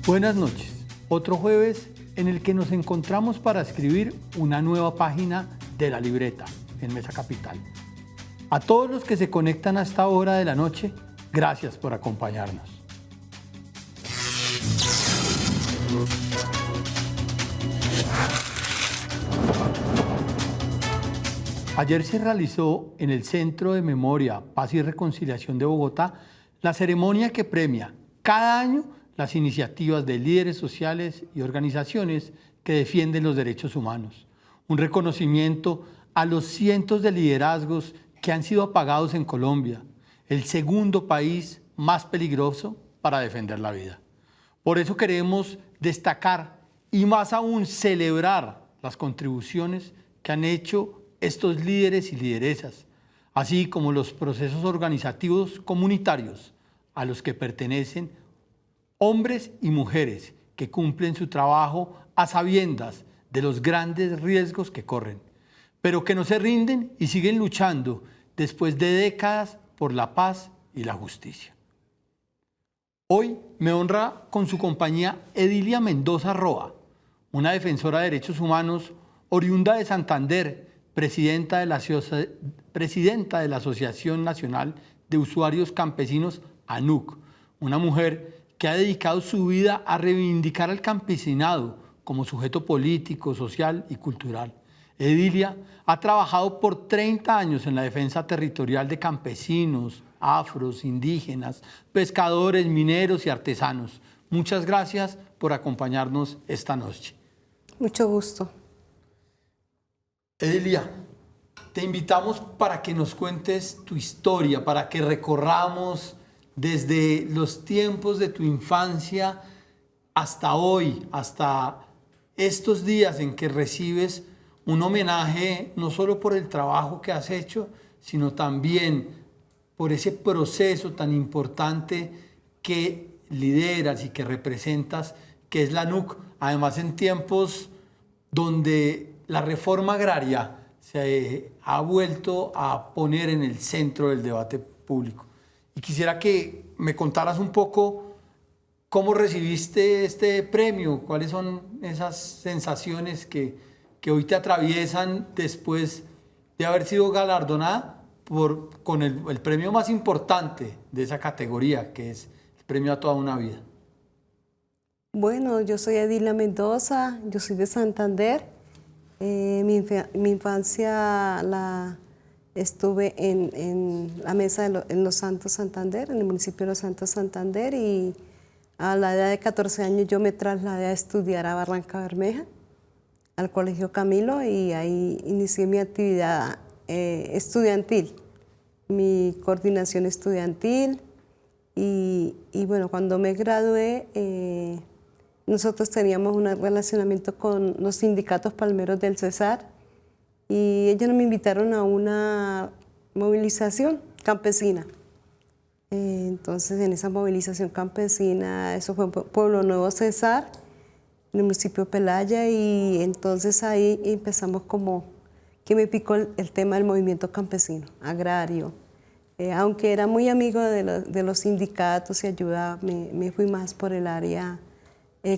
Buenas noches. Otro jueves en el que nos encontramos para escribir una nueva página de la libreta en Mesa Capital. A todos los que se conectan a esta hora de la noche, gracias por acompañarnos. Ayer se realizó en el Centro de Memoria, Paz y Reconciliación de Bogotá la ceremonia que premia cada año las iniciativas de líderes sociales y organizaciones que defienden los derechos humanos. Un reconocimiento a los cientos de liderazgos que han sido apagados en Colombia, el segundo país más peligroso para defender la vida. Por eso queremos destacar y más aún celebrar las contribuciones que han hecho estos líderes y lideresas, así como los procesos organizativos comunitarios a los que pertenecen hombres y mujeres que cumplen su trabajo a sabiendas de los grandes riesgos que corren, pero que no se rinden y siguen luchando después de décadas por la paz y la justicia. Hoy me honra con su compañía Edilia Mendoza Roa, una defensora de derechos humanos oriunda de Santander, presidenta de la Asociación Nacional de Usuarios Campesinos, ANUC, una mujer que ha dedicado su vida a reivindicar al campesinado como sujeto político, social y cultural. Edilia ha trabajado por 30 años en la defensa territorial de campesinos, afros, indígenas, pescadores, mineros y artesanos. Muchas gracias por acompañarnos esta noche. Mucho gusto. Edilia, te invitamos para que nos cuentes tu historia, para que recorramos desde los tiempos de tu infancia hasta hoy, hasta estos días en que recibes un homenaje no solo por el trabajo que has hecho, sino también por ese proceso tan importante que lideras y que representas, que es la ANUC, además en tiempos donde la reforma agraria se ha vuelto a poner en el centro del debate público. Y quisiera que me contaras un poco cómo recibiste este premio, cuáles son esas sensaciones que hoy te atraviesan después de haber sido galardonada con el premio más importante de esa categoría, que es el premio a toda una vida. Bueno, yo soy Edilia Mendoza, yo soy de Santander. Mi infancia la estuve en la mesa en Los Santos, Santander, en el municipio de Los Santos, Santander, y a la edad de 14 años yo me trasladé a estudiar a Barranca Bermeja, al Colegio Camilo, y ahí inicié mi actividad estudiantil, mi coordinación estudiantil, y bueno, cuando me gradué, nosotros teníamos un relacionamiento con los sindicatos palmeros del Cesar y ellos me invitaron a una movilización campesina. Entonces, en esa movilización campesina, eso fue en Pueblo Nuevo Cesar, en el municipio de Pelaya, y entonces ahí empezamos como que me picó el tema del movimiento campesino, agrario. Aunque era muy amigo de los sindicatos y ayudaba, me fui más por el área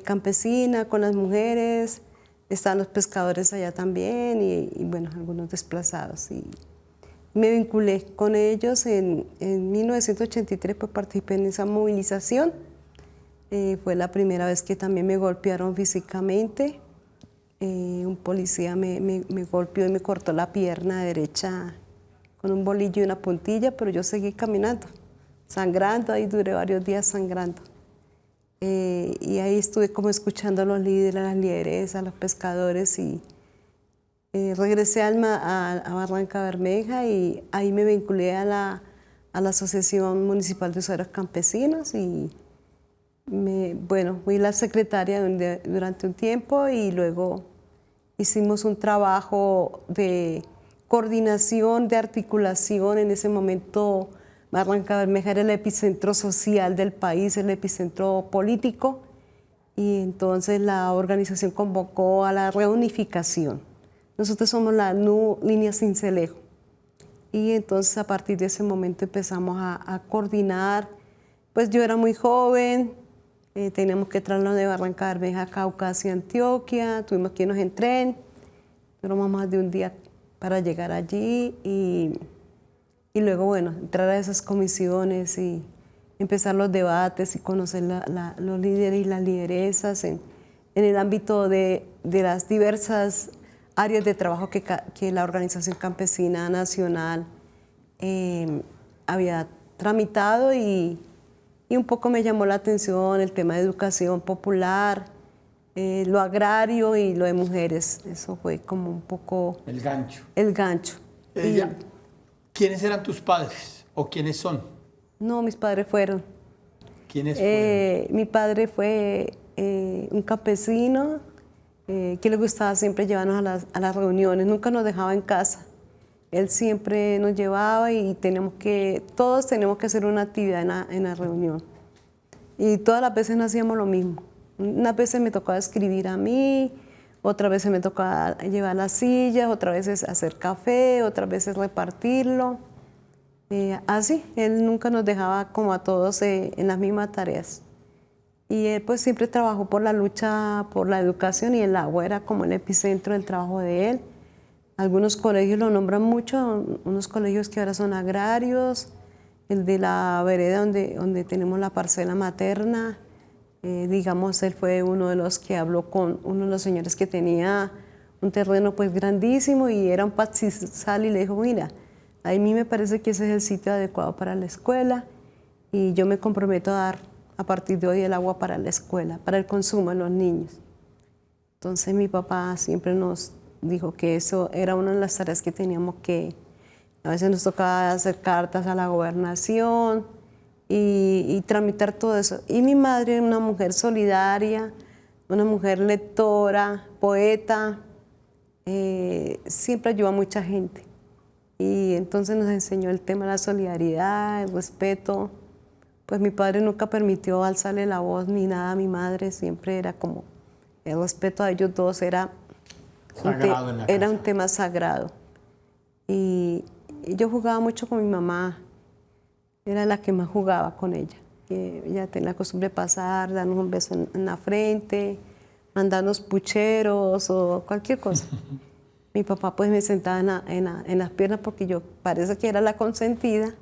campesina, con las mujeres, estaban los pescadores allá también y bueno, algunos desplazados. Y me vinculé con ellos en 1983, pues participé en esa movilización. Fue la primera vez que también me golpearon físicamente. Un policía me golpeó y me cortó la pierna derecha con un bolillo y una puntilla, pero yo seguí caminando, sangrando, ahí duré varios días sangrando. Y ahí estuve como escuchando a los líderes, a las lideresas, a los pescadores, y regresé a Barranca Bermeja y ahí me vinculé a la Asociación Municipal de Usuarios Campesinos y bueno, fui la secretaria durante un tiempo y luego hicimos un trabajo de coordinación, de articulación. En ese momento Barranca Bermeja era el epicentro social del país, el epicentro político, y entonces la organización convocó a la reunificación. Nosotros somos la NU Línea Sincelejo, y entonces a partir de ese momento empezamos a coordinar. Pues yo era muy joven, teníamos que trasladarnos de Barranca Bermeja a Cauca hacia Antioquia, tuvimos que irnos en tren, duramos más de un día para llegar allí y luego, bueno, entrar a esas comisiones y empezar los debates y conocer los líderes y las lideresas en el ámbito de las diversas áreas de trabajo que la Organización Campesina Nacional había tramitado y un poco me llamó la atención el tema de educación popular, lo agrario y lo de mujeres. Eso fue como un poco... El gancho. El gancho. ¿Quiénes eran tus padres o quiénes son? No, mis padres fueron. ¿Quiénes fueron? Mi padre fue un campesino que le gustaba siempre llevarnos a las reuniones, nunca nos dejaba en casa. Él siempre nos llevaba y todos tenemos que hacer una actividad en la reunión. Y todas las veces no hacíamos lo mismo. Unas veces me tocaba escribir a mí, otras veces me tocaba llevar las sillas, otras veces hacer café, otras veces repartirlo. Así, él nunca nos dejaba como a todos en las mismas tareas. Y él pues siempre trabajó por la lucha por la educación y el agua era como el epicentro del trabajo de él. Algunos colegios lo nombran mucho, unos colegios que ahora son agrarios, el de la vereda donde tenemos la parcela materna, digamos, él fue uno de los que habló con uno de los señores que tenía un terreno pues grandísimo y era un pastizal y le dijo, mira, a mí me parece que ese es el sitio adecuado para la escuela y yo me comprometo a dar a partir de hoy el agua para la escuela, para el consumo de los niños. Entonces mi papá siempre nos dijo que eso era una de las tareas que teníamos que, a veces nos tocaba hacer cartas a la gobernación y tramitar todo eso. Y mi madre, una mujer solidaria, una mujer lectora, poeta, siempre ayudó a mucha gente. Y entonces nos enseñó el tema de la solidaridad, el respeto. Pues mi padre nunca permitió alzarle la voz ni nada a mi madre, siempre era como el respeto a ellos dos era un tema sagrado. Y yo jugaba mucho con mi mamá, era la que más jugaba con ella. Ella tenía la costumbre de pasar, darnos un beso en la frente, mandarnos pucheros o cualquier cosa. Mi papá pues me sentaba en las piernas porque yo parece que era la consentida,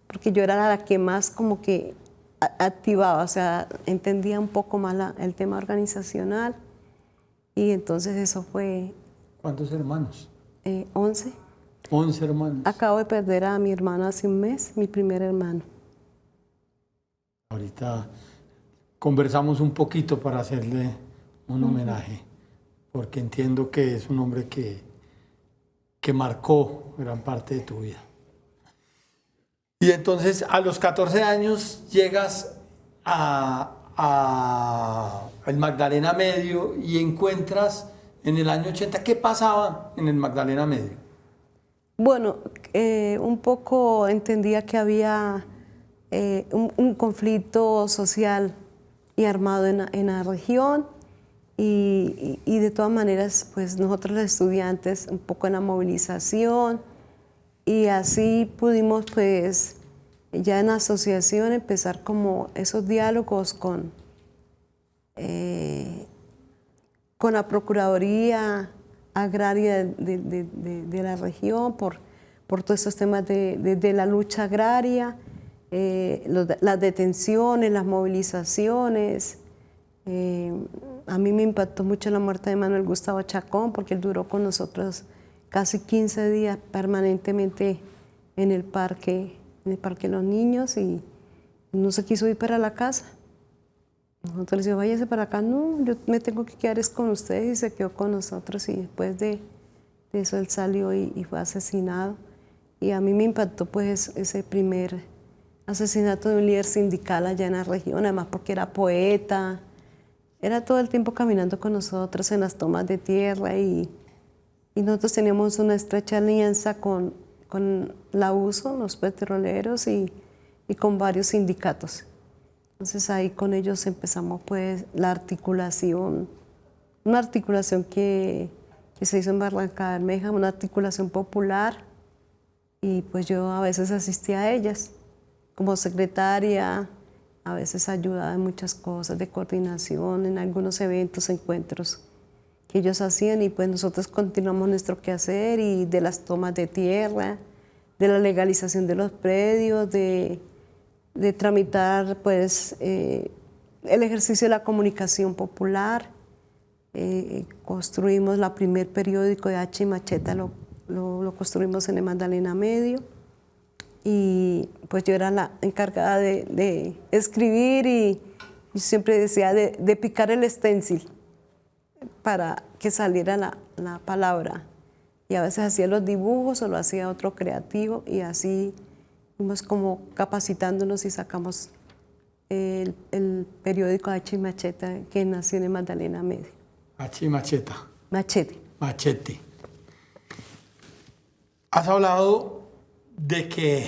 porque yo era la que más como que activaba, o sea, entendía un poco más el tema organizacional y entonces eso fue... ¿Cuántos hermanos? 11. 11 hermanos. Acabo de perder a mi hermano hace un mes, mi primer hermano. Ahorita conversamos un poquito para hacerle un homenaje, porque entiendo que es un hombre que marcó gran parte de tu vida. Y entonces a los 14 años llegas al Magdalena Medio y encuentras en el año 80, ¿qué pasaba en el Magdalena Medio? Bueno, un poco entendía que había un conflicto social y armado en la región y de todas maneras, pues nosotros los estudiantes un poco en la movilización y así pudimos pues ya en la asociación empezar como esos diálogos con la Procuraduría Agraria de la región por todos estos temas de la lucha agraria, las detenciones, las movilizaciones. A mí me impactó mucho la muerte de Manuel Gustavo Chacón porque él duró con nosotros casi 15 días permanentemente en el parque de los niños y no se quiso ir para la casa. Nosotros le decíamos, váyase para acá. No, yo me tengo que quedar es con ustedes y se quedó con nosotros y después de eso él salió y fue asesinado. Y a mí me impactó pues ese primer asesinato de un líder sindical allá en la región, además porque era poeta, era todo el tiempo caminando con nosotros en las tomas de tierra y nosotros teníamos una estrecha alianza con la USO, los petroleros y con varios sindicatos. Entonces ahí con ellos empezamos pues la articulación, una articulación que se hizo en Barranca Bermeja, una articulación popular y pues yo a veces asistía a ellas como secretaria, a veces ayudaba en muchas cosas de coordinación, en algunos eventos, encuentros que ellos hacían, y pues nosotros continuamos nuestro quehacer y de las tomas de tierra, de la legalización de los predios, de tramitar pues el ejercicio de la comunicación popular. Construimos el primer periódico de Hacha y Macheta, lo construimos en el Magdalena Medio, y pues yo era la encargada de escribir y siempre decía de picar el stencil para que saliera la palabra, y a veces hacía los dibujos o lo hacía otro creativo, y así fuimos como capacitándonos y sacamos el periódico Hacha y Macheta, que nació en el Magdalena Medio. Hacha y Macheta. Machete. Machete. Has hablado de que,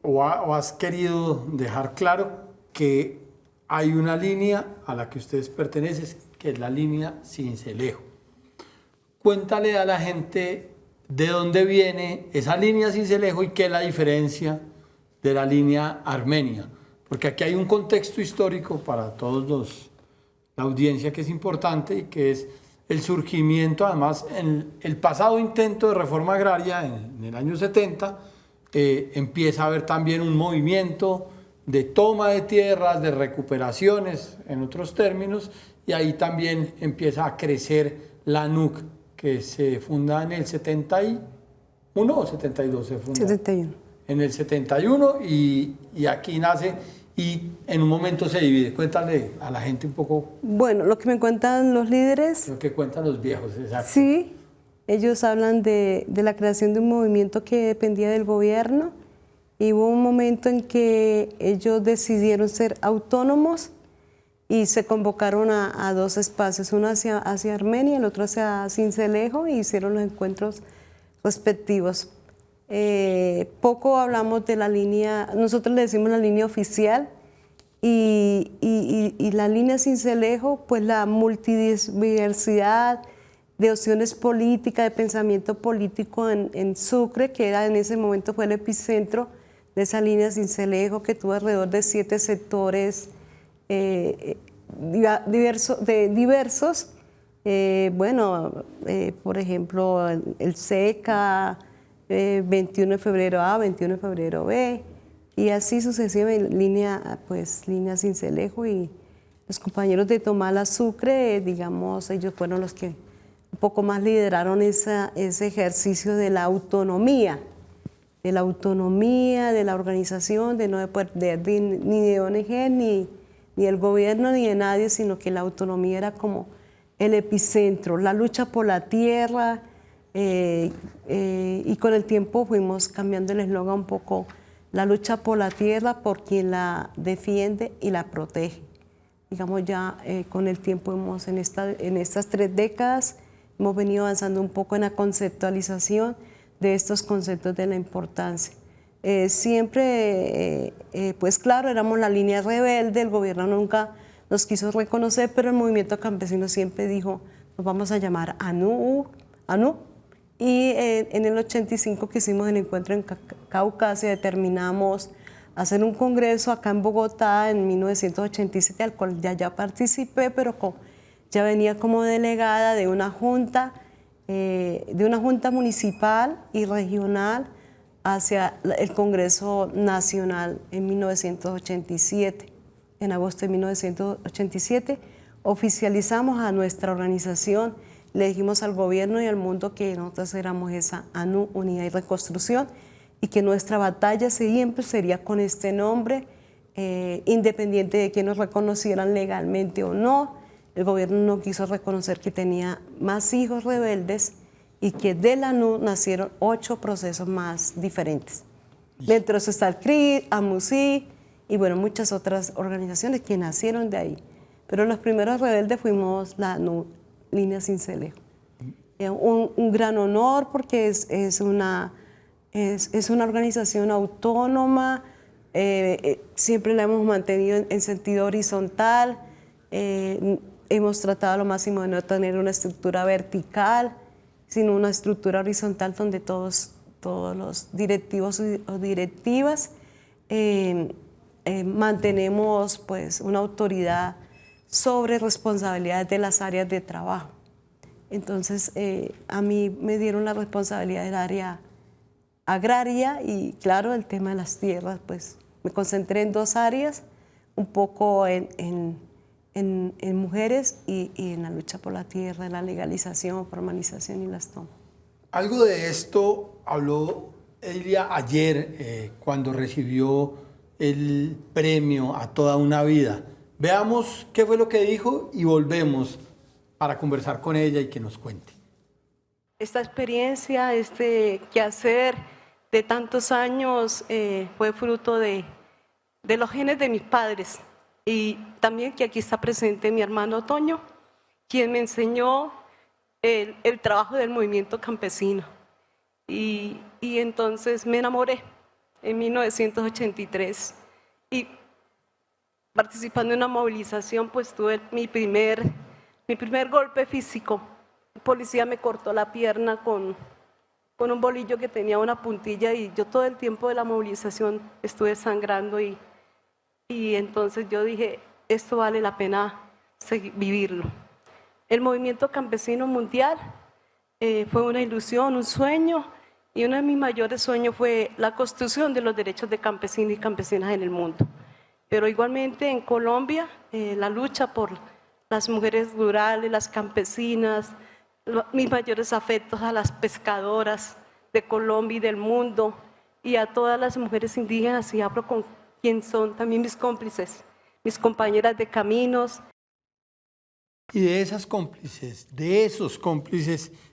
o has querido dejar claro que hay una línea a la que ustedes pertenecen, que es la línea Sincelejo. Cuéntale a la gente de dónde viene esa línea Sincelejo y qué es la diferencia de la línea Armenia. Porque aquí hay un contexto histórico para todos la audiencia que es importante, y que es el surgimiento, además, en el pasado intento de reforma agraria en el año 70, empieza a haber también un movimiento de toma de tierras, de recuperaciones, en otros términos, y ahí también empieza a crecer la NUC, que se funda en el 71 o 72 se funda. 71. En el 71, y aquí nace, y en un momento se divide. Cuéntale a la gente un poco. Bueno, lo que me cuentan los líderes. Lo que cuentan los viejos, exacto. Sí, ellos hablan de la creación de un movimiento que dependía del gobierno, y hubo un momento en que ellos decidieron ser autónomos y se convocaron a dos espacios, uno hacia Armenia, el otro hacia Sincelejo, y hicieron los encuentros respectivos. Poco hablamos de la línea, nosotros le decimos la línea oficial, y la línea Sincelejo, pues la multidiversidad de opciones políticas, de pensamiento político en Sucre, que era en ese momento fue el epicentro de esa línea Sincelejo, que tuvo alrededor de 7 sectores diversos. Por ejemplo, el SECA, 21 de febrero A, 21 de febrero B, y así sucesivamente, línea Sincelejo, y los compañeros de Tomala Sucre, digamos, ellos fueron los que un poco más lideraron ese ejercicio de la autonomía, de la organización, de no depender ni de ONG, ni del gobierno, ni de nadie, sino que la autonomía era como el epicentro, la lucha por la tierra, y con el tiempo fuimos cambiando el eslogan un poco, la lucha por la tierra por quien la defiende y la protege. Digamos, ya con el tiempo en estas 3 décadas hemos venido avanzando un poco en la conceptualización de estos conceptos de la importancia. Siempre, pues claro, éramos la línea rebelde, el gobierno nunca nos quiso reconocer, pero el movimiento campesino siempre dijo, nos vamos a llamar ANU, y en el 85 que hicimos el encuentro en Caucasia, determinamos hacer un congreso acá en Bogotá en 1987, al cual ya participé, pero ya venía como delegada de una junta municipal y regional hacia el Congreso Nacional en 1987. En agosto de 1987 oficializamos a nuestra organización, le dijimos al gobierno y al mundo que nosotros éramos esa ANU, Unidad y Reconstrucción, y que nuestra batalla siempre sería con este nombre, independiente de que nos reconocieran legalmente o no. El gobierno no quiso reconocer que tenía más hijos rebeldes, y que de la ANU nacieron 8 procesos más diferentes. Dentro de eso está el CRID, AMUSI, y bueno, muchas otras organizaciones que nacieron de ahí. Pero los primeros rebeldes fuimos la ANU, Línea Sincelejo. Un gran honor, porque es una organización autónoma, siempre la hemos mantenido en sentido horizontal, hemos tratado lo máximo de no tener una estructura vertical, sino una estructura horizontal donde todos los directivos o directivas mantenemos pues una autoridad sobre responsabilidades de las áreas de trabajo. Entonces, a mí me dieron la responsabilidad del área agraria y, claro, el tema de las tierras, pues me concentré en dos áreas, un poco en mujeres y en la lucha por la tierra, en la legalización, formalización y las tomas. Algo de esto habló Edilia ayer cuando recibió el premio a toda una vida. Veamos qué fue lo que dijo y volvemos para conversar con ella y que nos cuente. Esta experiencia, este quehacer de tantos años fue fruto de los genes de mis padres y también que aquí está presente mi hermano Toño, quien me enseñó el trabajo del movimiento campesino. Y entonces me enamoré en 1983 y participando en una movilización pues tuve mi primer golpe físico. El policía me cortó la pierna con un bolillo que tenía una puntilla y yo todo el tiempo de la movilización estuve sangrando y entonces yo dije, esto vale la pena vivirlo. El movimiento campesino mundial fue una ilusión, un sueño, y uno de mis mayores sueños fue la construcción de los derechos de campesinos y campesinas en el mundo. Pero igualmente en Colombia, la lucha por las mujeres rurales, las campesinas, mis mayores afectos a las pescadoras de Colombia y del mundo, y a todas las mujeres indígenas, y hablo con quien son también mis cómplices, mis compañeras de caminos. Y de esos cómplices,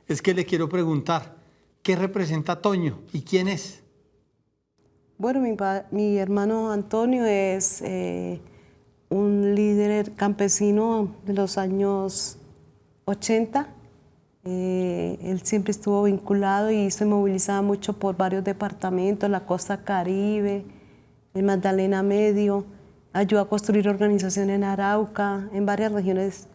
es que le quiero preguntar, ¿qué representa Toño y quién es? Bueno, mi hermano Antonio es un líder campesino de los años 80. Él siempre estuvo vinculado y se movilizaba mucho por varios departamentos, la costa Caribe, el Magdalena Medio, ayudó a construir organizaciones en Arauca, en varias regiones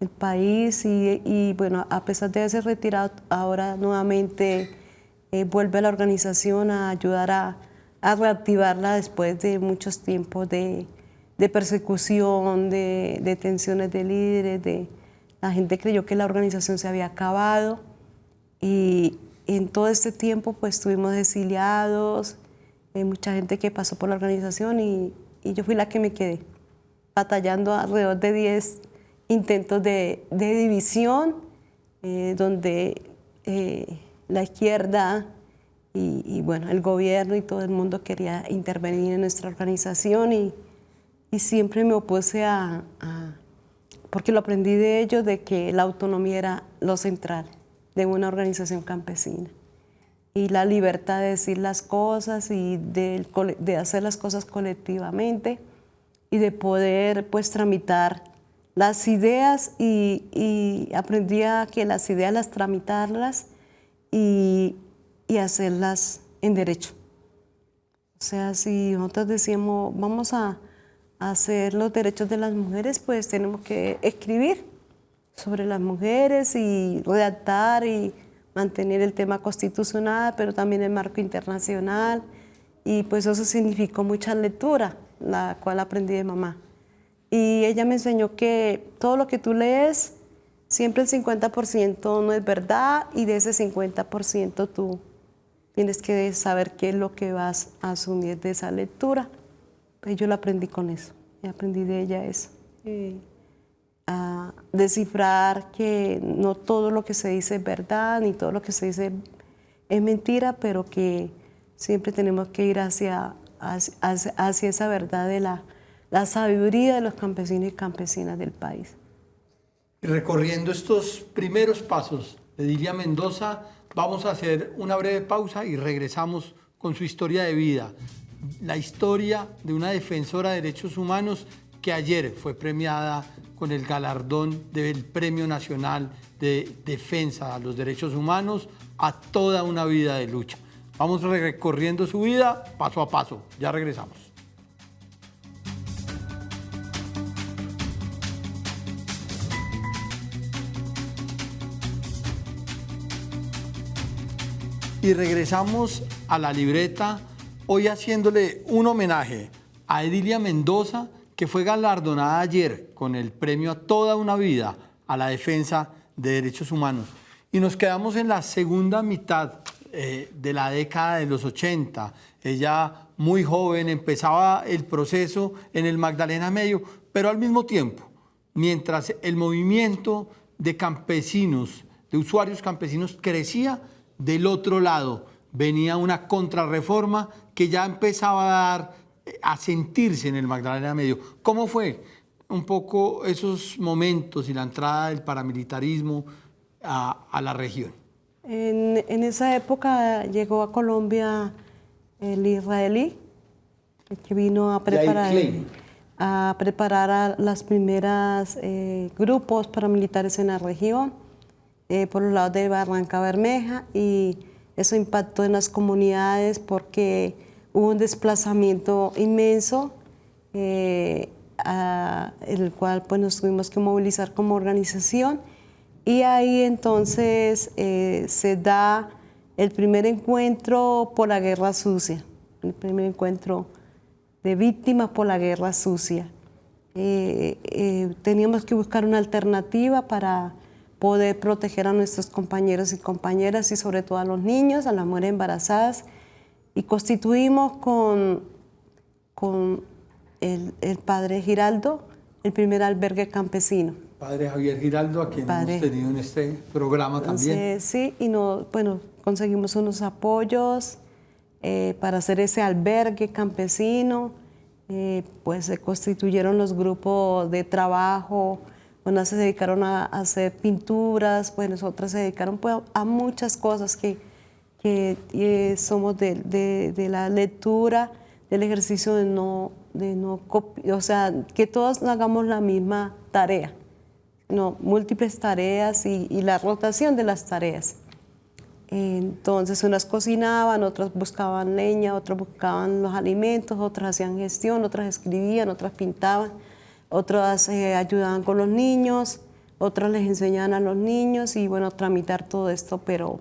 del país y bueno, a pesar de haberse retirado, ahora nuevamente vuelve a la organización a ayudar a reactivarla después de muchos tiempos de persecución, de detenciones de líderes, la gente creyó que la organización se había acabado y en todo este tiempo pues estuvimos exiliados, mucha gente que pasó por la organización y yo fui la que me quedé, batallando alrededor de 10 intentos de división, donde la izquierda y bueno, el gobierno y todo el mundo quería intervenir en nuestra organización y siempre me opuse porque lo aprendí de ellos, de que la autonomía era lo central de una organización campesina. Y la libertad de decir las cosas y de hacer las cosas colectivamente y de poder pues tramitar las ideas y aprendí a que las ideas las tramitarlas y hacerlas en derecho. O sea, si nosotros decíamos vamos a hacer los derechos de las mujeres, pues tenemos que escribir sobre las mujeres y redactar y mantener el tema constitucional, pero también el marco internacional. Y pues eso significó mucha lectura, la cual aprendí de mamá. Y ella me enseñó que todo lo que tú lees, siempre el 50% no es verdad y de ese 50% tú tienes que saber qué es lo que vas a asumir de esa lectura. Pues yo lo aprendí con eso, y aprendí de ella eso. A descifrar que no todo lo que se dice es verdad, ni todo lo que se dice es mentira, pero que siempre tenemos que ir hacia esa verdad de la sabiduría de los campesinos y campesinas del país. Y recorriendo estos primeros pasos de Edilia Mendoza, vamos a hacer una breve pausa y regresamos con su historia de vida, la historia de una defensora de derechos humanos que ayer fue premiada con el galardón del Premio Nacional de Defensa a los Derechos Humanos a toda una vida de lucha. Vamos recorriendo su vida paso a paso. Ya regresamos. Y regresamos a la libreta, hoy haciéndole un homenaje a Edilia Mendoza, que fue galardonada ayer con el premio a toda una vida a la defensa de derechos humanos. Y nos quedamos en la segunda mitad de la década de los 80. Ella, muy joven, empezaba el proceso en el Magdalena Medio, pero al mismo tiempo, mientras el movimiento de campesinos, de usuarios campesinos crecía, del otro lado venía una contrarreforma que ya empezaba a sentirse en el Magdalena Medio. ¿Cómo fue un poco esos momentos y la entrada del paramilitarismo a la región? En esa época llegó a Colombia el israelí, el que vino a preparar a las primeras grupos paramilitares en la región, por los lados de Barranca Bermeja, y eso impactó en las comunidades porque hubo un desplazamiento inmenso, en el cual pues, nos tuvimos que movilizar como organización. Y ahí entonces se da el primer encuentro por la guerra sucia, el primer encuentro de víctimas por la guerra sucia. Teníamos que buscar una alternativa para poder proteger a nuestros compañeros y compañeras y sobre todo a los niños, a las mujeres embarazadas. Y constituimos con el padre Giraldo el primer albergue campesino. Padre Javier Giraldo, a quien hemos tenido en este programa también. Sí, y bueno, conseguimos unos apoyos para hacer ese albergue campesino. Pues se constituyeron los grupos de trabajo, unas se dedicaron a hacer pinturas, pues otras se dedicaron pues, a muchas cosas que somos de la lectura, del ejercicio de no copiar, o sea, que todos hagamos la misma tarea. No, múltiples tareas y la rotación de las tareas. Entonces unas cocinaban, otras buscaban leña, otras buscaban los alimentos, otras hacían gestión, otras escribían, otras pintaban, otras ayudaban con los niños, otras les enseñaban a los niños y bueno, tramitar todo esto, pero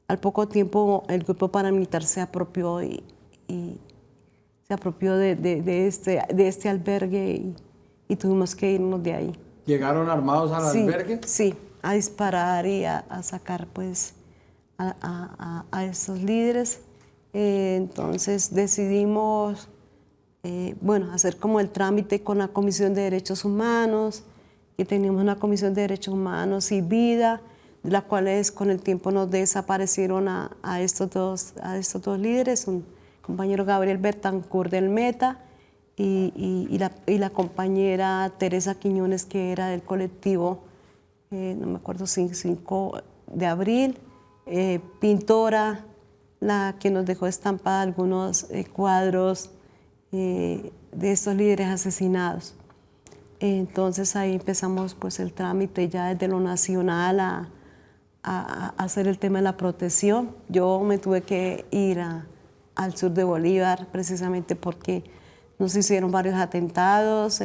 al poco tiempo el grupo paramilitar se apropió y se apropió de este albergue y tuvimos que irnos de ahí. ¿Llegaron armados al albergue? Sí, a disparar y a sacar pues a estos líderes. Entonces decidimos bueno, hacer como el trámite con la Comisión de Derechos Humanos, y teníamos una Comisión de Derechos Humanos y Vida, de las cuales con el tiempo nos desaparecieron a estos dos líderes, un compañero Gabriel Bertancourt del Meta, y la compañera Teresa Quiñones, que era del colectivo, no me acuerdo, 5 de abril, pintora, la que nos dejó estampada algunos cuadros de estos líderes asesinados. Entonces ahí empezamos pues el trámite ya desde lo nacional a hacer el tema de la protección. Yo me tuve que ir al sur de Bolívar precisamente porque nos hicieron varios atentados,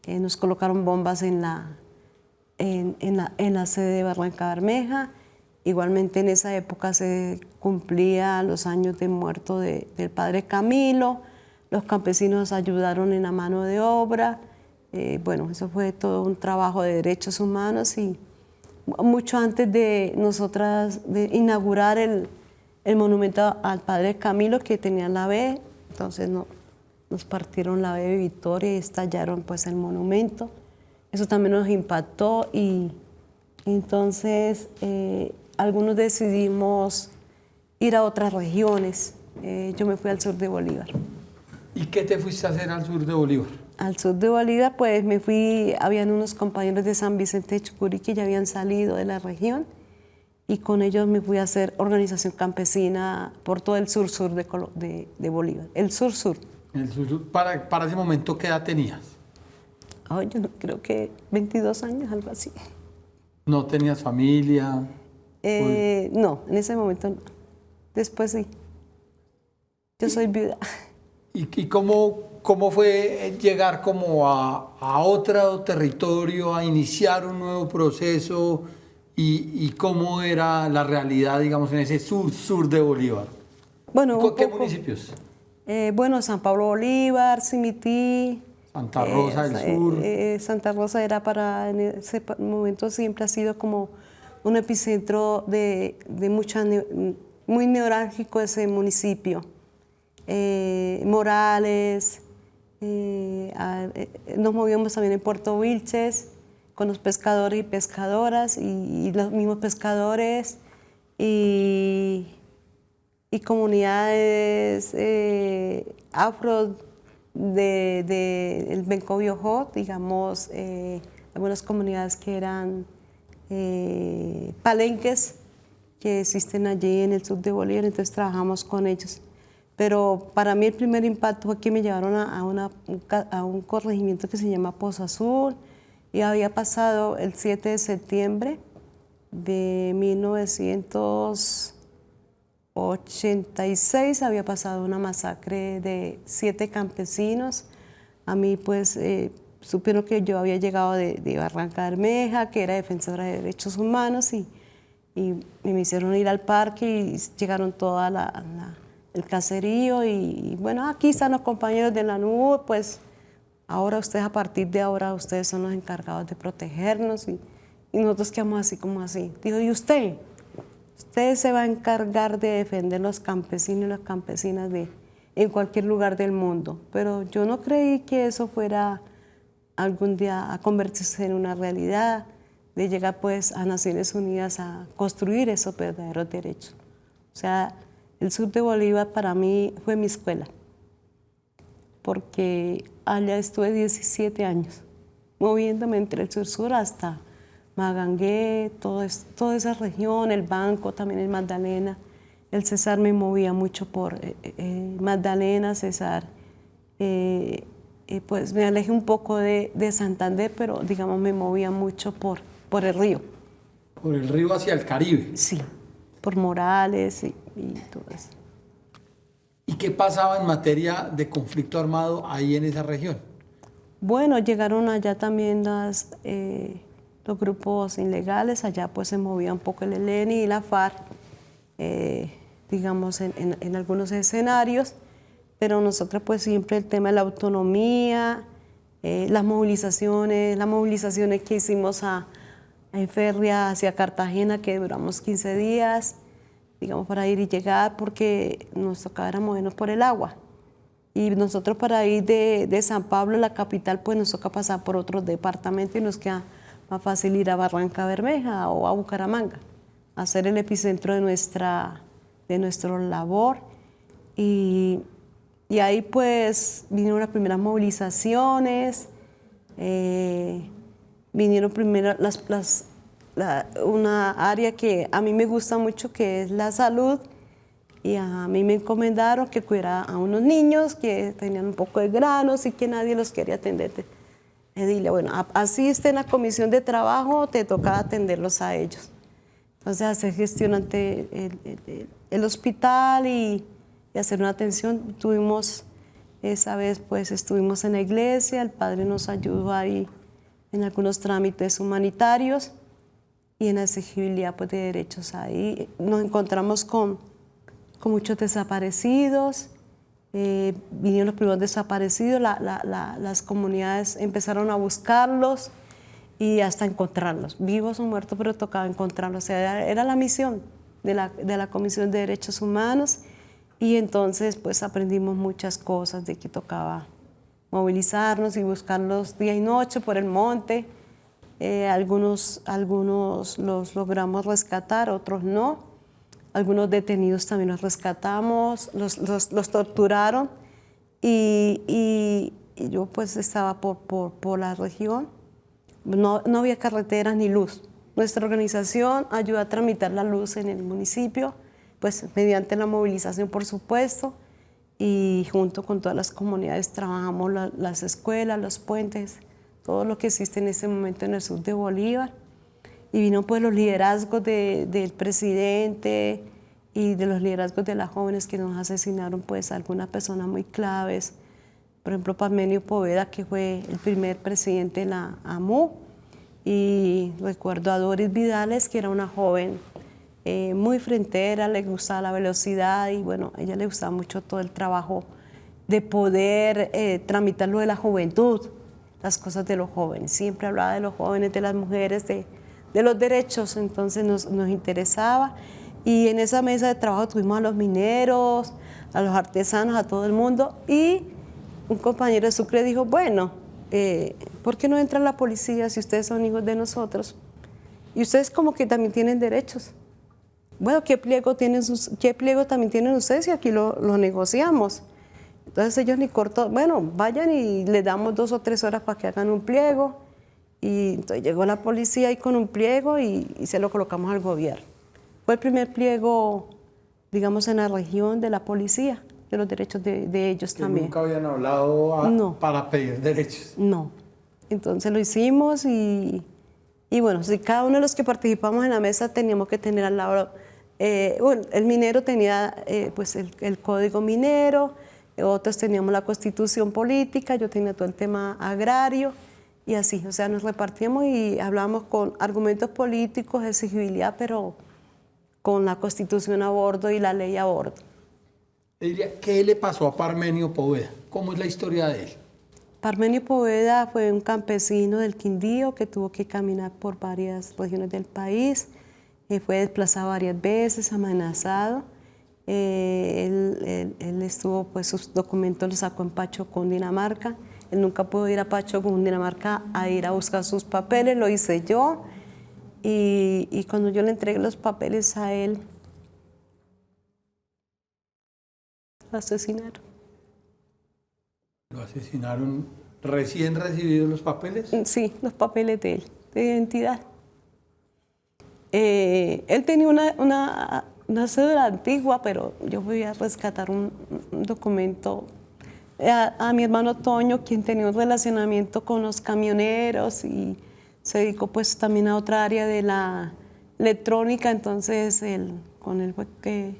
nos colocaron bombas en la sede de Barranca Bermeja. Igualmente en esa época se cumplían los años de muerto del padre Camilo, los campesinos ayudaron en la mano de obra, bueno, eso fue todo un trabajo de derechos humanos y mucho antes de nosotras de inaugurar el monumento al padre Camilo, que tenía la B, entonces nos partieron la B de Victoria y estallaron pues el monumento. Eso también nos impactó y entonces algunos decidimos ir a otras regiones. Yo me fui al sur de Bolívar. ¿Y qué te fuiste a hacer al sur de Bolívar? Al sur de Bolívar pues me fui, habían unos compañeros de San Vicente de Chucurí que ya habían salido de la región y con ellos me fui a hacer organización campesina por todo el sur de Bolívar, el sur-sur. El sur. Para ese momento, ¿qué edad tenías? Oh, yo creo que 22 años, algo así. ¿No tenías familia? No, en ese momento no. Después sí. Yo soy viuda. ¿Y cómo fue llegar como a otro territorio, a iniciar un nuevo proceso? ¿Y cómo era la realidad, digamos, en ese sur de Bolívar? Bueno, ¿Qué municipios? Bueno, San Pablo Bolívar, Simití. Santa Rosa del Sur. Santa Rosa era en ese momento siempre ha sido como un epicentro muy neurálgico ese municipio. Morales, nos movíamos también en Puerto Wilches con los pescadores y pescadoras y los mismos pescadores y comunidades afro del Benco-Biojó, digamos, algunas comunidades que eran palenques que existen allí en el sur de Bolívar, entonces trabajamos con ellos. Pero para mí el primer impacto fue que me llevaron a un corregimiento que se llama Pozo Azul y había pasado el 7 de septiembre de 1986, había pasado una masacre de 7 campesinos. A mí pues supieron que yo había llegado de Barranca Bermeja, que era defensora de derechos humanos y me hicieron ir al parque y llegaron toda el caserío y bueno, aquí están los compañeros de la nube, pues ahora ustedes, a partir de ahora, ustedes son los encargados de protegernos y nosotros quedamos así como así. Dijo, ¿y usted? Usted se va a encargar de defender los campesinos y las campesinas en cualquier lugar del mundo. Pero yo no creí que eso fuera algún día a convertirse en una realidad, de llegar pues a Naciones Unidas a construir esos verdaderos derechos. O sea, el sur de Bolívar para mí fue mi escuela, porque allá estuve 17 años, moviéndome entre el sur hasta Magangué, toda esa región, el Banco, también el Magdalena. El Cesar me movía mucho por Magdalena, Cesar. Pues me alejé un poco de Santander, pero digamos me movía mucho por el río. Por el río hacia el Caribe. Sí, por Morales y todo eso. ¿Y qué pasaba en materia de conflicto armado ahí en esa región? Bueno, llegaron allá también los grupos ilegales, allá pues se movía un poco el ELN y la FARC, digamos en algunos escenarios, pero nosotros pues siempre el tema de la autonomía, las movilizaciones que hicimos en Ferria hacia Cartagena, que duramos 15 días, digamos, para ir y llegar, porque nos tocaba movernos por el agua. Y nosotros para ir de San Pablo, la capital, pues nos toca pasar por otros departamentos y nos queda más fácil ir a Barranca Bermeja o a Bucaramanga, a hacer el epicentro de nuestra labor. Y ahí pues vinieron las primeras movilizaciones, vinieron primero una área que a mí me gusta mucho, que es la salud, y a mí me encomendaron que cuidara a unos niños que tenían un poco de granos y que nadie los quería atender. Dile, bueno, así esté en la comisión de trabajo, te toca atenderlos a ellos. Entonces hacer gestión ante el hospital y hacer una atención. Esa vez pues estuvimos en la iglesia, el padre nos ayudó ahí en algunos trámites humanitarios y en la exigibilidad pues, de derechos. Ahí nos encontramos con muchos desaparecidos, vinieron los primeros desaparecidos, las comunidades empezaron a buscarlos y hasta encontrarlos, vivos o muertos, pero tocaba encontrarlos. O sea, era la misión de la Comisión de Derechos Humanos y entonces pues aprendimos muchas cosas, de que tocaba movilizarnos y buscarlos día y noche por el monte. Algunos los logramos rescatar, otros no. Algunos detenidos también los rescatamos, los torturaron y yo pues estaba por la región. No había carreteras ni luz. Nuestra organización ayuda a tramitar la luz en el municipio, pues mediante la movilización por supuesto, y junto con todas las comunidades trabajamos las escuelas, los puentes, todo lo que existe en ese momento en el sur de Bolívar. Y vino pues los liderazgos del presidente y de los liderazgos de las jóvenes que nos asesinaron pues algunas personas muy claves. Por ejemplo, Parmenio Poveda, que fue el primer presidente de la AMU, y recuerdo a Doris Vidales, que era una joven muy frentera, le gustaba la velocidad y bueno, a ella le gustaba mucho todo el trabajo de poder tramitar lo de la juventud, las cosas de los jóvenes. Siempre hablaba de los jóvenes, de las mujeres, de los derechos, entonces nos interesaba. Y en esa mesa de trabajo tuvimos a los mineros, a los artesanos, a todo el mundo. Y un compañero de Sucre dijo, bueno, ¿por qué no entra la policía si ustedes son hijos de nosotros? Y ustedes como que también tienen derechos. Bueno, ¿qué pliego también tienen ustedes? Y aquí lo negociamos. Entonces ellos ni cortó, bueno, vayan y les damos 2 o 3 horas para que hagan un pliego. Y entonces llegó la policía ahí con un pliego y se lo colocamos al gobierno. Fue el primer pliego, digamos, en la región de la policía, de los derechos de ellos que también. Nunca habían hablado No. para pedir derechos. No. Entonces lo hicimos y bueno, si cada uno de los que participamos en la mesa teníamos que tener al lado, bueno, el minero tenía pues el código minero, otros teníamos la constitución política, yo tenía todo el tema agrario y así, o sea, nos repartíamos y hablábamos con argumentos políticos, exigibilidad, pero con la constitución a bordo y la ley a bordo. ¿Qué le pasó a Parmenio Poveda? ¿Cómo es la historia de él? Parmenio Poveda fue un campesino del Quindío que tuvo que caminar por varias regiones del país, fue desplazado varias veces, amenazado. Él estuvo, pues sus documentos los sacó en Pacho, Cundinamarca. Él nunca pudo ir a Pacho, Cundinamarca a ir a buscar sus papeles, lo hice yo. Y cuando yo le entregué los papeles a él, lo asesinaron. ¿Lo asesinaron recién recibidos los papeles? Sí, los papeles de él, de identidad. Él tenía una cédula antigua, pero yo fui a rescatar un documento a mi hermano Toño, quien tenía un relacionamiento con los camioneros y se dedicó pues también a otra área de la electrónica, entonces con él fue que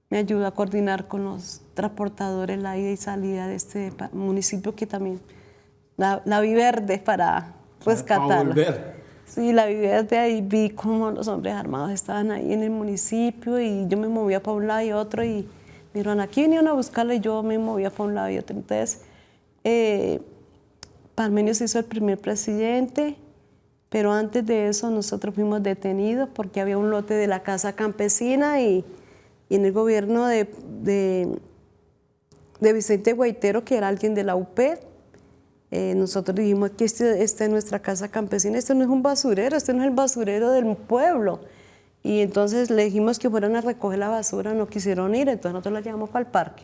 me ayudó a coordinar con los transportadores la ida y salida de este municipio que también la vi verde para rescatarla. Sí, la vi verde, ahí vi cómo los hombres armados estaban ahí en el municipio y yo me movía para un lado y otro y me dijeron, aquí vinieron a buscarla y yo me movía para un lado y otro. Entonces, Parmenio se hizo el primer presidente, pero antes de eso nosotros fuimos detenidos porque había un lote de la Casa Campesina y en el gobierno de Vicente Guaitero, que era alguien de la UPED, nosotros dijimos que esta es nuestra Casa Campesina, esto no es un basurero, este no es el basurero del pueblo. Y entonces le dijimos que fueran a recoger la basura, no quisieron ir, entonces nosotros la llevamos para el parque.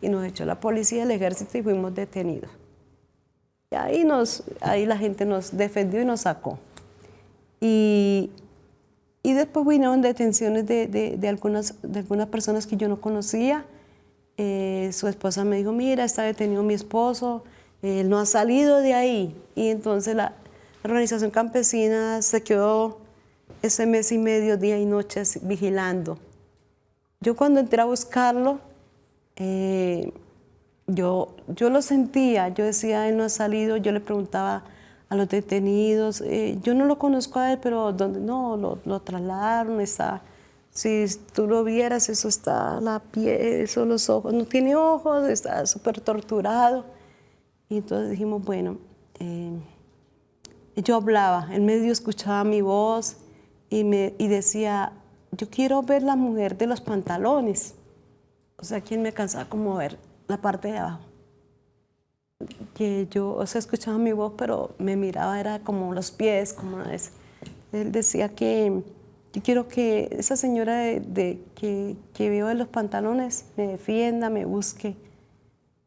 Y nos echó la policía, el ejército y fuimos detenidos. Y ahí la gente nos defendió y nos sacó. Y después vinieron detenciones de algunas personas que yo no conocía. Su esposa me dijo, mira, está detenido mi esposo, él no ha salido de ahí. Y entonces la organización campesina se quedó ese mes y medio, día y noche, vigilando. Yo cuando entré a buscarlo, yo lo sentía, yo decía, él no ha salido, yo le preguntaba a los detenidos, yo no lo conozco a él, pero ¿dónde? No, lo trasladaron, está, si tú lo vieras, eso está, la piel, eso, los ojos, no tiene ojos, está súper torturado. Y entonces dijimos, bueno, yo hablaba, él medio escuchaba mi voz y decía, yo quiero ver la mujer de los pantalones. O sea, quien me cansaba como ver la parte de abajo. Que yo, o sea, escuchaba mi voz, pero me miraba, era como los pies, como eso. Él decía que yo quiero que esa señora que veo de los pantalones me defienda, me busque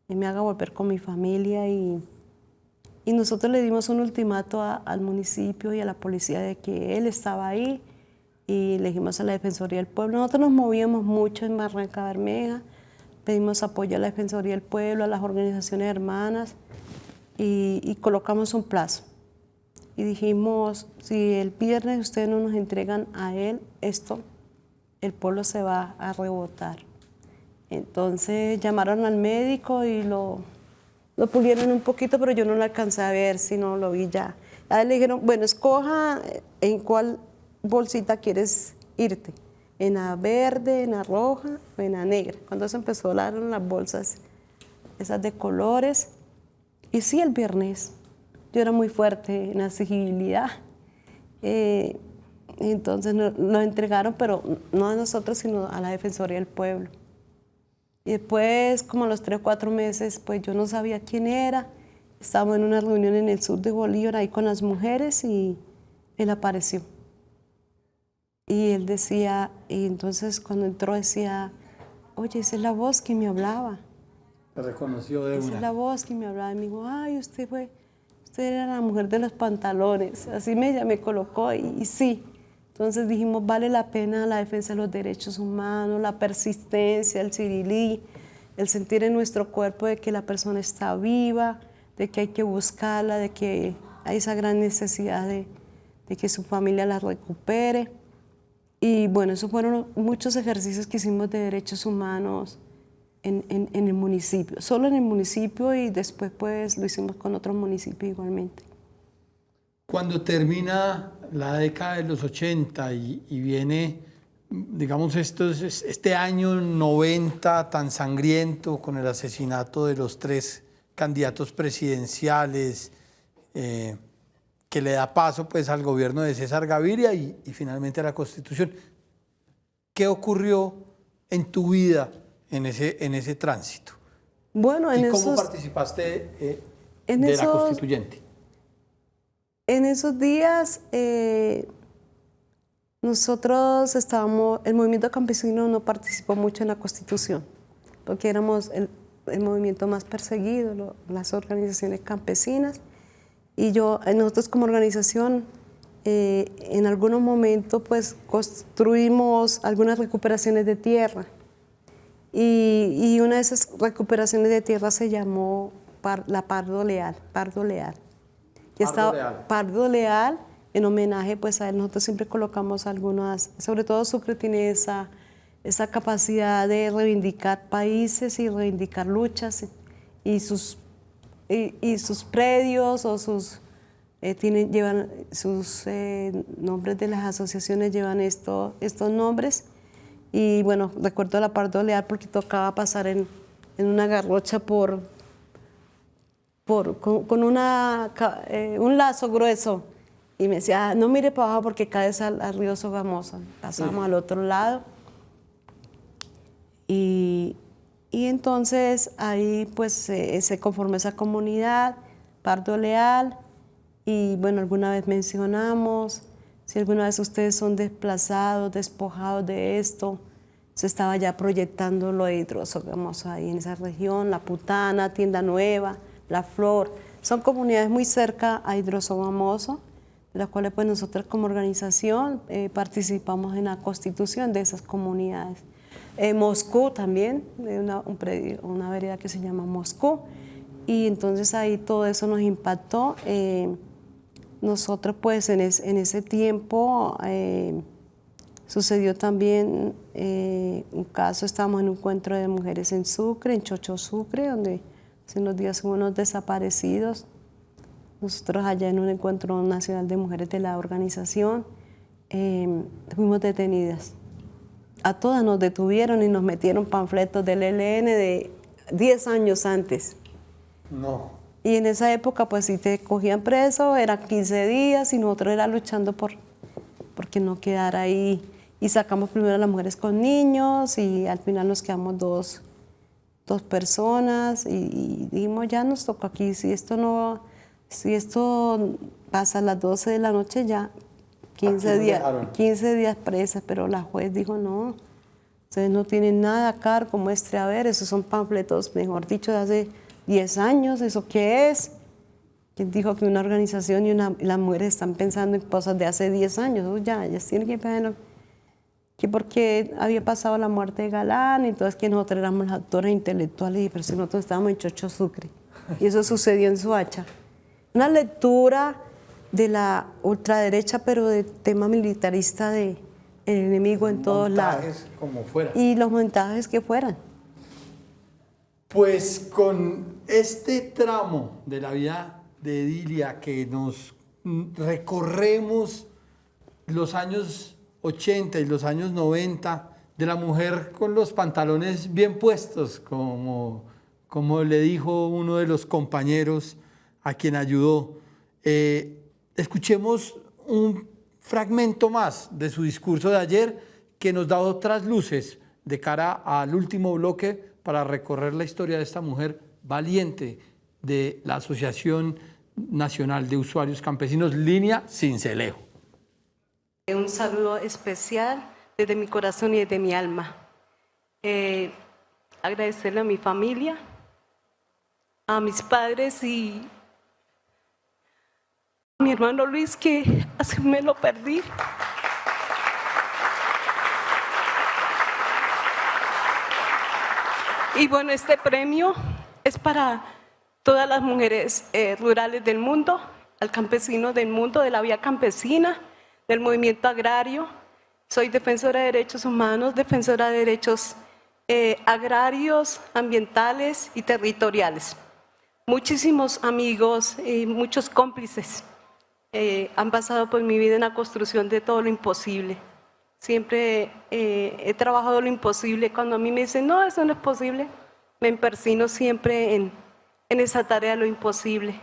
y me haga volver con mi familia. Y nosotros le dimos un ultimato al municipio y a la policía de que él estaba ahí y le dijimos a la Defensoría del Pueblo. Nosotros nos movíamos mucho en Barranca Bermeja, pedimos apoyo a la Defensoría del Pueblo, a las organizaciones hermanas y colocamos un plazo. Y dijimos, si el viernes ustedes no nos entregan a él esto, el pueblo se va a rebotar. Entonces llamaron al médico y lo pulieron un poquito, pero yo no lo alcancé a ver, sino lo vi ya. A él le dijeron, bueno, escoja en cuál bolsita quieres irte, en la verde, en la roja o en la negra. Cuando se empezó a hablar en las bolsas, esas de colores. Y sí, el viernes. Yo era muy fuerte en la exigibilidad. Entonces nos entregaron, pero no a nosotros, sino a la Defensoría del Pueblo. Y después, como a los 3 o 4 meses, pues yo no sabía quién era. Estábamos en una reunión en el sur de Bolívar, ahí con las mujeres, y él apareció. Y él decía, y entonces cuando entró decía, oye, esa es la voz que me hablaba. Te reconoció de Esa una. es la voz que me hablaba. Y me dijo, ay, usted era la mujer de los pantalones. Así me colocó y sí. Entonces dijimos, vale la pena la defensa de los derechos humanos, la persistencia, el cirilí, el sentir en nuestro cuerpo de que la persona está viva, de que hay que buscarla, de que hay esa gran necesidad de que su familia la recupere. Y bueno, esos fueron muchos ejercicios que hicimos de derechos humanos en el municipio, solo en el municipio, y después pues lo hicimos con otros municipios igualmente. Cuando termina la década de los 80 y viene, digamos, este año 90 tan sangriento con el asesinato de los 3 candidatos presidenciales, que le da paso pues al gobierno de César Gaviria y finalmente a la Constitución. ¿Qué ocurrió en tu vida en ese tránsito? Bueno, ¿Y cómo participaste de la constituyente? En esos días nosotros el movimiento campesino no participó mucho en la Constitución, porque éramos el movimiento más perseguido, las organizaciones campesinas. Y nosotros como organización, en algunos momentos pues construimos algunas recuperaciones de tierra. Y una de esas recuperaciones de tierra se llamó la Pardo Leal. Pardo Leal, en homenaje pues a él, nosotros siempre colocamos algunas, sobre todo Sucre tiene esa capacidad de reivindicar países y reivindicar luchas, y sus predios o llevan sus nombres de las asociaciones, llevan estos nombres. Y bueno, recuerdo a la Pardo Leal porque tocaba pasar en una garrocha con un lazo grueso, y me decía, no mire para abajo porque caes al río Sogamoso. Pasábamos al otro lado, y entonces ahí pues se conformó esa comunidad, Pardo Leal. Y bueno, alguna vez mencionamos, si alguna vez ustedes son desplazados, despojados de esto, se estaba ya proyectando lo de Hidrosogamoso ahí en esa región, La Putana, Tienda Nueva, La Flor. Son comunidades muy cerca a Hidrosogamoso, de las cuales pues nosotros como organización participamos en la constitución de esas comunidades. Moscú también, una vereda que se llama Moscú, y entonces ahí todo eso nos impactó. Nosotros pues en ese tiempo sucedió también un caso, estábamos en un encuentro de mujeres en Sucre, en Chocho Sucre, donde hace unos días hubo unos desaparecidos. Nosotros allá en un encuentro nacional de mujeres de la organización fuimos detenidas. A todas nos detuvieron y nos metieron panfletos del ELN de 10 años antes. No. Y en esa época, pues si te cogían preso, eran 15 días y nosotros era luchando porque no quedara ahí. Y sacamos primero a las mujeres con niños y al final nos quedamos dos personas y dijimos, ya nos tocó aquí, si esto pasa a las 12 de la noche, ya 15 días presas. Pero la juez dijo, no, ustedes no tienen nada a cargo, muestre a ver, esos son panfletos, mejor dicho, de hace 10 años, ¿eso qué es? ¿Quién dijo que una organización y las mujeres están pensando en cosas de hace 10 años? Ya tienen que pensar que porque había pasado la muerte de Galán, entonces que nosotros éramos las autores intelectuales, pero si nosotros estábamos en Chocho Sucre. Y eso sucedió en Soacha. Una lectura de la ultraderecha, pero de tema militarista de el enemigo en todos lados. Montajes como fuera. Y los montajes que fueran. Pues con este tramo de la vida de Edilia que nos recorremos los años 80 y los años 90 de la mujer con los pantalones bien puestos, como como le dijo uno de los compañeros a quien ayudó. Escuchemos un fragmento más de su discurso de ayer que nos da otras luces de cara al último bloque para recorrer la historia de esta mujer valiente de la Asociación Nacional de Usuarios Campesinos, Línea Sincelejo. Un saludo especial desde mi corazón y desde mi alma. Agradecerle a mi familia, a mis padres y a mi hermano Luis, que así me lo perdí. Y bueno, este premio es para todas las mujeres rurales del mundo, al campesino del mundo, de la vía campesina, del movimiento agrario. Soy defensora de derechos humanos, defensora de derechos agrarios, ambientales y territoriales. Muchísimos amigos y muchos cómplices han pasado por mi vida en la construcción de todo lo imposible. Siempre he trabajado lo imposible. Cuando a mí me dicen, no, eso no es posible, me persino siempre en esa tarea de lo imposible.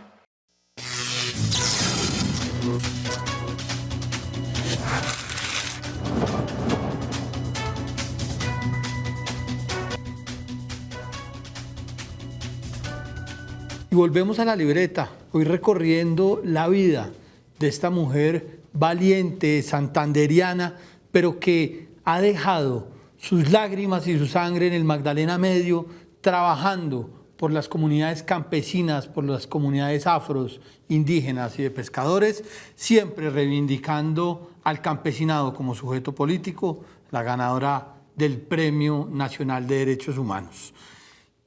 Y volvemos a la libreta, hoy recorriendo la vida de esta mujer valiente, santanderiana, pero que ha dejado sus lágrimas y su sangre en el Magdalena Medio, trabajando por las comunidades campesinas, por las comunidades afros, indígenas y de pescadores, siempre reivindicando al campesinado como sujeto político, la ganadora del Premio Nacional de Derechos Humanos.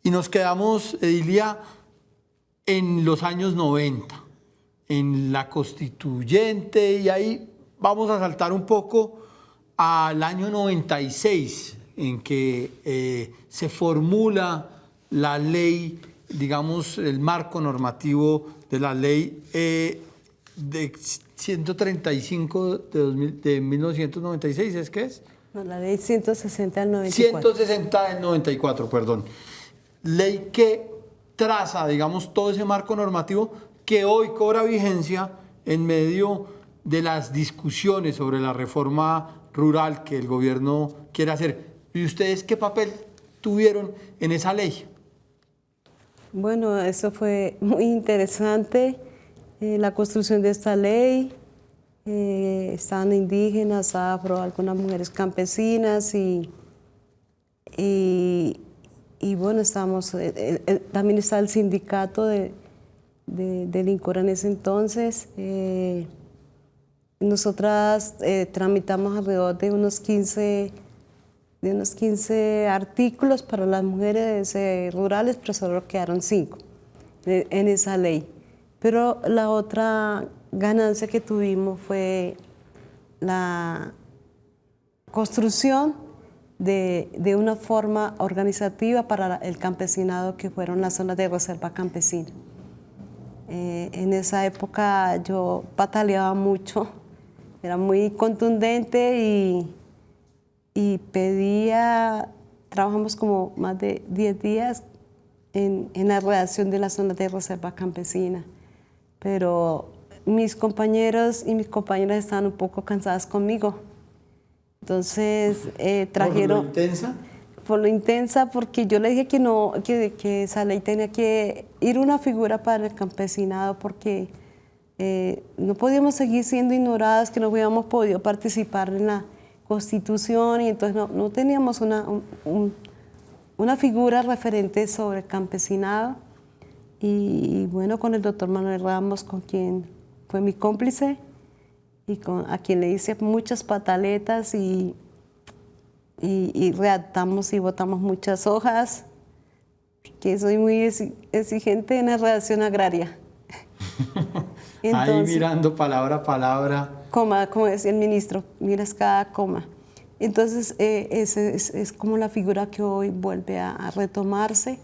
Y nos quedamos, Edilia, en los años 90, en la constituyente, y ahí vamos a saltar un poco al año 96, en que se formula la ley, digamos, el marco normativo de la ley de 135 de 1996, ¿es que es? No, la ley 160 del 94. 160 del 94, perdón. Ley que traza, digamos, todo ese marco normativo que hoy cobra vigencia en medio de las discusiones sobre la reforma rural que el gobierno quiere hacer. ¿Y ustedes qué papel tuvieron en esa ley? Bueno, eso fue muy interesante, la construcción de esta ley. Estaban indígenas, afro, algunas mujeres campesinas y bueno, estábamos, también está el sindicato de Lincora en ese entonces. Nosotras tramitamos alrededor de unos 15 artículos para las mujeres rurales, pero solo quedaron 5 en esa ley. Pero la otra ganancia que tuvimos fue la construcción de una forma organizativa para el campesinado, que fueron las zonas de reserva campesina. En esa época yo pataleaba mucho, era muy contundente y pedía, trabajamos como más de 10 días en la redacción de las zonas de reserva campesina, pero mis compañeros y mis compañeras estaban un poco cansadas conmigo. Entonces trajeron... ¿Por lo intensa? Por lo intensa, porque yo le dije que no, que esa ley tenía que ir una figura para el campesinado, porque no podíamos seguir siendo ignoradas, que no habíamos podido participar en la Constitución, y entonces no teníamos una figura referente sobre el campesinado. Y bueno, con el doctor Manuel Ramos, con quien fue mi cómplice, y a quien le hice muchas pataletas y redactamos y botamos muchas hojas, que soy muy exigente en la redacción agraria. Entonces, ahí mirando palabra a palabra. Coma, como decía el ministro, miras cada coma. Entonces, es como la figura que hoy vuelve a retomarse.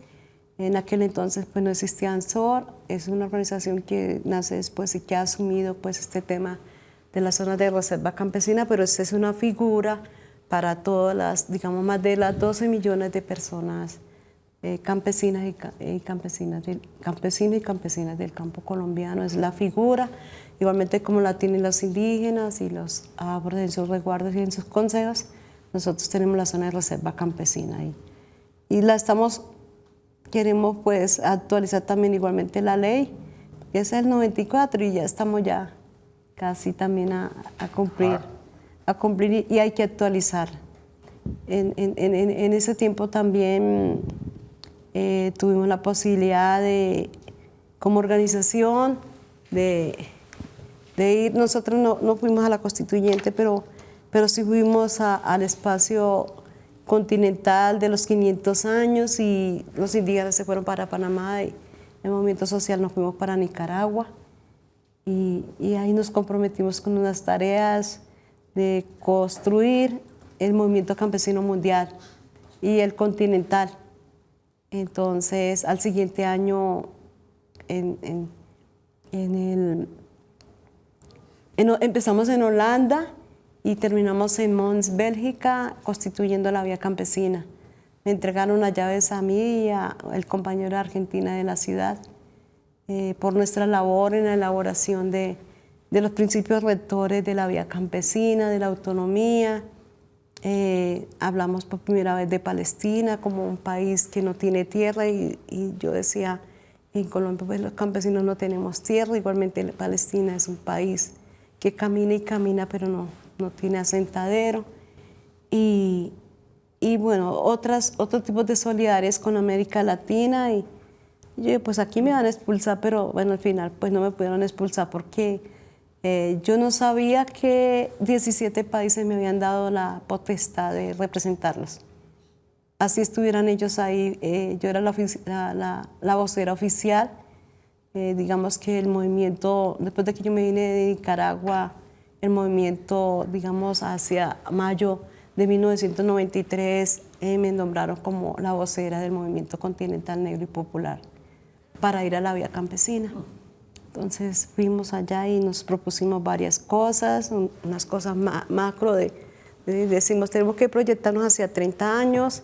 En aquel entonces pues no existía ANSOR, es una organización que nace después y que ha asumido pues este tema de las zonas de reserva campesina, pero esta es una figura para todas las, digamos, más de las 12 millones de personas campesinas y campesinos y campesinas del campo colombiano. Es la figura, igualmente como la tienen los indígenas y los afros en sus resguardos y en sus consejos. Nosotros tenemos la zona de reserva campesina y queremos pues actualizar también igualmente la ley, que es el 94 y ya estamos ya casi también a cumplir y hay que actualizar. En ese tiempo también tuvimos la posibilidad como organización de ir, nosotros no fuimos a la constituyente, pero sí fuimos al espacio continental de los 500 años y los indígenas se fueron para Panamá y el movimiento social nos fuimos para Nicaragua y ahí nos comprometimos con unas tareas de construir el movimiento campesino mundial y el continental. Entonces, al siguiente año, empezamos en Holanda y terminamos en Mons, Bélgica, constituyendo la vía campesina. Me entregaron las llaves a mí y al compañero de Argentina de la ciudad por nuestra labor en la elaboración de los principios rectores de la vía campesina, de la autonomía. Hablamos por primera vez de Palestina como un país que no tiene tierra y yo decía, en Colombia pues los campesinos no tenemos tierra, igualmente Palestina es un país que camina y camina pero no tiene asentadero y bueno, otros tipos de solidariedades con América Latina y yo pues aquí me van a expulsar, pero bueno, al final pues no me pudieron expulsar porque yo no sabía que 17 países me habían dado la potestad de representarlos. Así estuvieran ellos ahí, yo era la vocera oficial. Digamos que el movimiento, después de que yo me vine de Nicaragua, el movimiento, digamos, hacia mayo de 1993, me nombraron como la vocera del movimiento continental negro y popular para ir a la vía campesina. Entonces fuimos allá y nos propusimos varias cosas, unas cosas macro decimos, tenemos que proyectarnos hacia 30 años.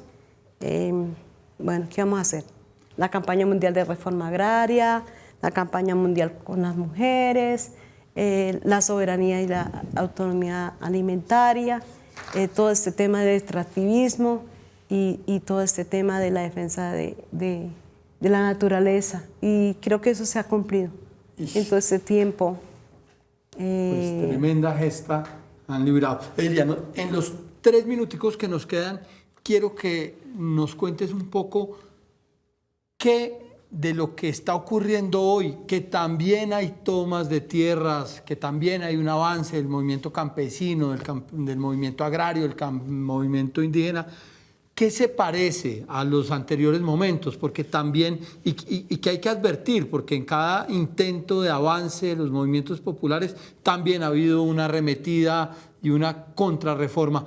Bueno, ¿qué vamos a hacer? La campaña mundial de reforma agraria, la campaña mundial con las mujeres, la soberanía y la autonomía alimentaria, todo este tema de extractivismo y todo este tema de la defensa de la naturaleza. Y creo que eso se ha cumplido en todo este tiempo. Pues tremenda gesta han librado. Eliana, en los 3 minuticos que nos quedan, quiero que nos cuentes un poco qué de lo que está ocurriendo hoy, que también hay tomas de tierras, que también hay un avance del movimiento campesino, del movimiento agrario, del movimiento indígena, ¿qué se parece a los anteriores momentos? Porque también, y que hay que advertir, porque en cada intento de avance de los movimientos populares también ha habido una arremetida y una contrarreforma.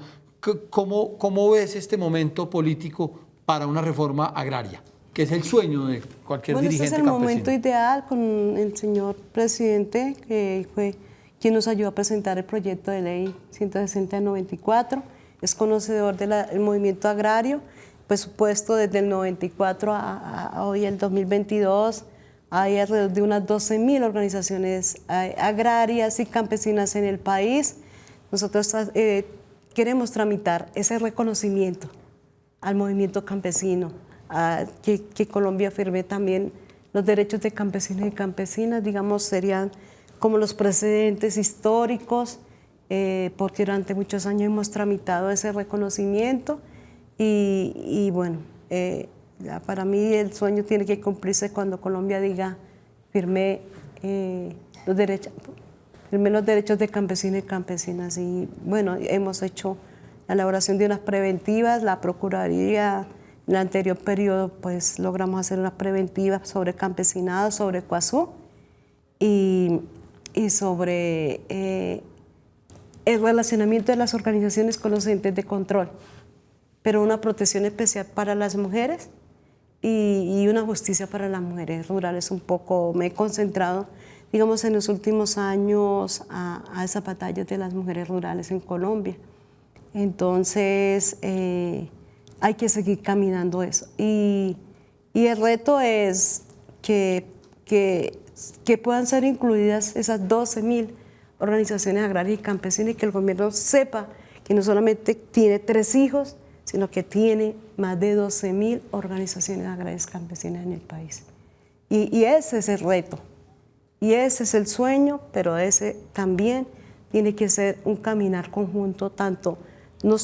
¿Cómo ves este momento político para una reforma agraria? Que es el sueño de cualquier dirigente este es el campesino. momento ideal con el señor presidente, que fue quien nos ayudó a presentar el proyecto de ley 160 del 94. Es conocedor del movimiento agrario, presupuesto desde el 94 a hoy, el 2022. Hay alrededor de unas 12.000 organizaciones agrarias y campesinas en el país. Nosotros queremos tramitar ese reconocimiento al movimiento campesino, que Colombia firme también los derechos de campesinos y campesinas, digamos, serían como los precedentes históricos, porque durante muchos años hemos tramitado ese reconocimiento y bueno, para mí el sueño tiene que cumplirse cuando Colombia diga firmé los derechos de campesinos y campesinas. Y bueno, hemos hecho la elaboración de unas preventivas, la Procuraduría en el anterior periodo pues logramos hacer unas preventivas sobre campesinado, sobre Ecuazú y sobre el relacionamiento de las organizaciones con los entes de control, pero una protección especial para las mujeres y una justicia para las mujeres rurales. Un poco me he concentrado, digamos, en los últimos años a esa batalla de las mujeres rurales en Colombia. Entonces, hay que seguir caminando eso. Y Y el reto es que puedan ser incluidas esas 12.000 organizaciones agrarias y campesinas y que el gobierno sepa que no solamente tiene 3 hijos, sino que tiene más de 12.000 organizaciones agrarias campesinas en el país. Y ese es el reto, y ese es el sueño, pero ese también tiene que ser un caminar conjunto, tanto, no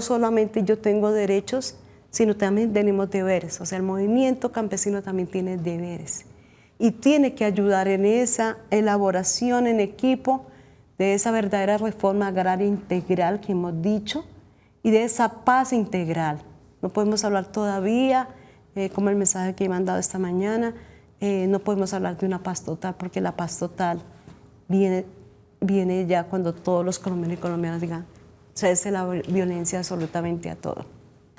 solamente yo tengo derechos, sino también tenemos deberes, o sea, el movimiento campesino también tiene deberes, y tiene que ayudar en esa elaboración en equipo de esa verdadera reforma agraria integral que hemos dicho, y de esa paz integral. No podemos hablar todavía, como el mensaje que me han dado esta mañana, no podemos hablar de una paz total, porque la paz total viene ya cuando todos los colombianos y colombianas digan, cese la violencia absolutamente a todo.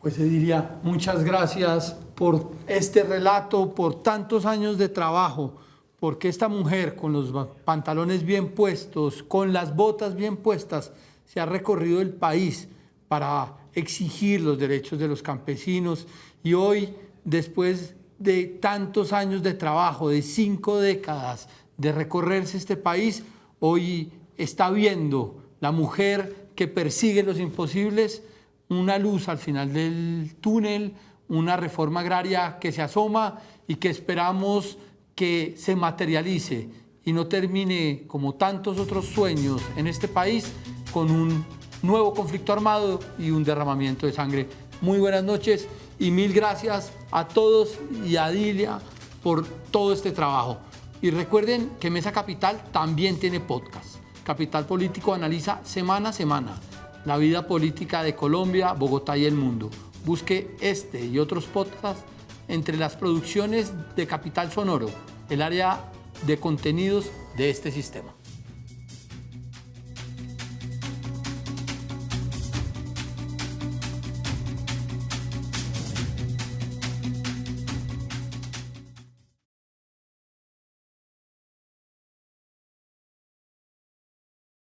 Pues Edilia, muchas gracias por este relato, por tantos años de trabajo, porque esta mujer con los pantalones bien puestos, con las botas bien puestas, se ha recorrido el país para exigir los derechos de los campesinos, y hoy, después de tantos años de trabajo, de 5 décadas de recorrerse este país, hoy está viendo la mujer que persigue los imposibles, una luz al final del túnel, una reforma agraria que se asoma y que esperamos que se materialice y no termine como tantos otros sueños en este país con un nuevo conflicto armado y un derramamiento de sangre. Muy buenas noches y mil gracias a todos y a Edilia por todo este trabajo. Y recuerden que Mesa Capital también tiene podcast. Capital Político analiza semana a semana la vida política de Colombia, Bogotá y el mundo. Busque este y otros podcasts entre las producciones de Capital Sonoro, el área de contenidos de este sistema.